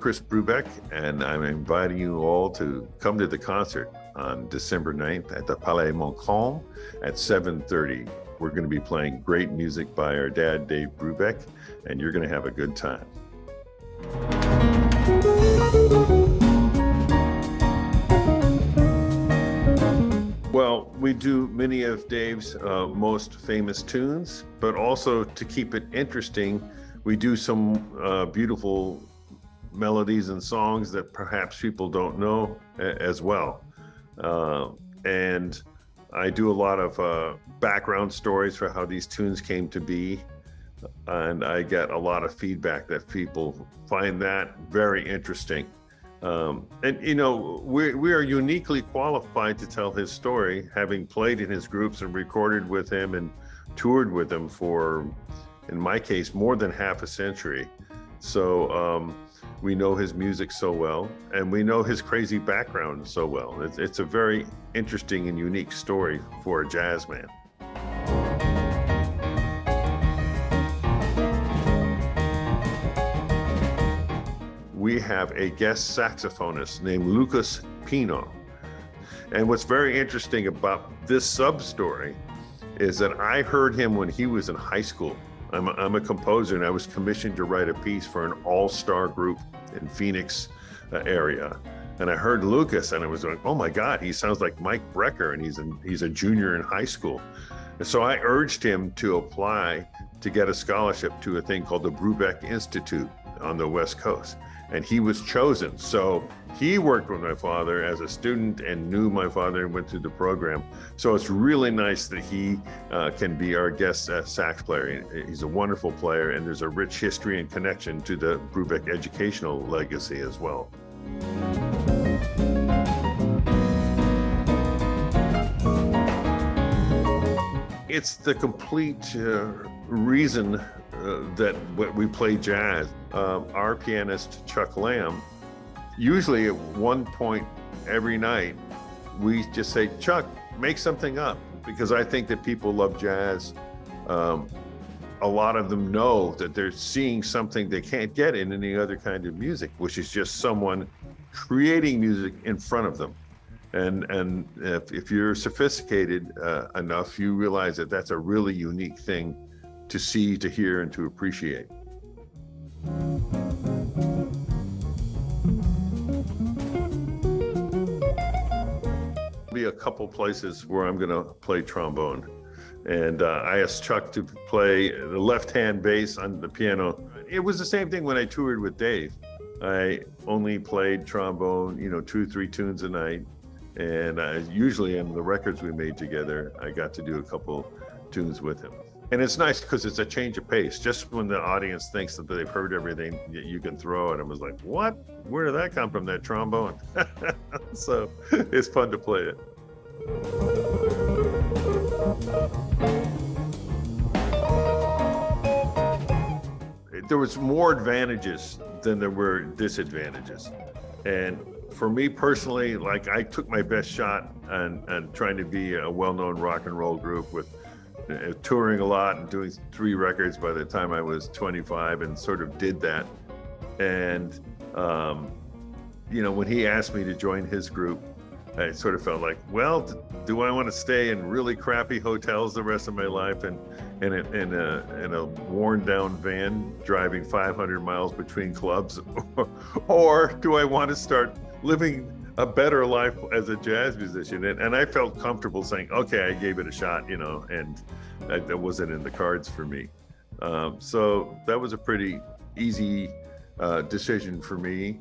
Chris Brubeck, and I'm inviting you all to come to the concert on December 9th at the Palais Montcalm at 7:30. We're going to be playing great music by our dad, Dave Brubeck, and you're going to have a good time. Well, we do many of Dave's most famous tunes, but also to keep it interesting, we do some beautiful melodies and songs that perhaps people don't know as well. And I do a lot of background stories for how these tunes came to be. And I get a lot of feedback that people find that very interesting. And you know, we are uniquely qualified to tell his story, having played in his groups and recorded with him and toured with him for, in my case, more than half a century. So we know his music so well, and we know his crazy background so well. It's a very interesting and unique story for a jazz man. We have a guest saxophonist named Lucas Pino. And what's very interesting about this sub-story is that I heard him when he was in high school. I'm a composer, and I was commissioned to write a piece for an all-star group in Phoenix area. And I heard Lucas, and I was like, oh my God, he sounds like Mike Brecker, and he's a junior in high school. And so I urged him to apply to get a scholarship to a thing called the Brubeck Institute on the West Coast. And he was chosen. So he worked with my father as a student and knew my father and went through the program. So it's really nice that he can be our guest sax player. He's a wonderful player, and there's a rich history and connection to the Brubeck educational legacy as well. It's the complete reason that we play jazz. Our pianist, Chuck Lamb, usually at one point every night, we just say, Chuck, make something up, because I think that people love jazz. A lot of them know that they're seeing something they can't get in any other kind of music, which is just someone creating music in front of them. And if you're sophisticated enough, you realize that that's a really unique thing to see, to hear, and to appreciate. Be a couple places where I'm gonna play trombone. And I asked Chuck to play the left-hand bass on the piano. It was the same thing when I toured with Dave. I only played trombone, 2, 3 tunes a night. And usually on the records we made together, I got to do a couple tunes with him. And it's nice because it's a change of pace. Just when the audience thinks that they've heard everything, you can throw it. I was like, what? Where did that come from, that trombone? So it's fun to play it. There was more advantages than there were disadvantages. And for me personally, like, I took my best shot on trying to be a well-known rock and roll group with touring a lot and doing 3 records by the time I was 25, and sort of did that. And, when he asked me to join his group, I sort of felt like, well, do I want to stay in really crappy hotels the rest of my life and in a worn down van driving 500 miles between clubs, or do I want to start living a better life as a jazz musician? And I felt comfortable saying, okay, I gave it a shot, and that wasn't in the cards for me. So that was a pretty easy decision for me.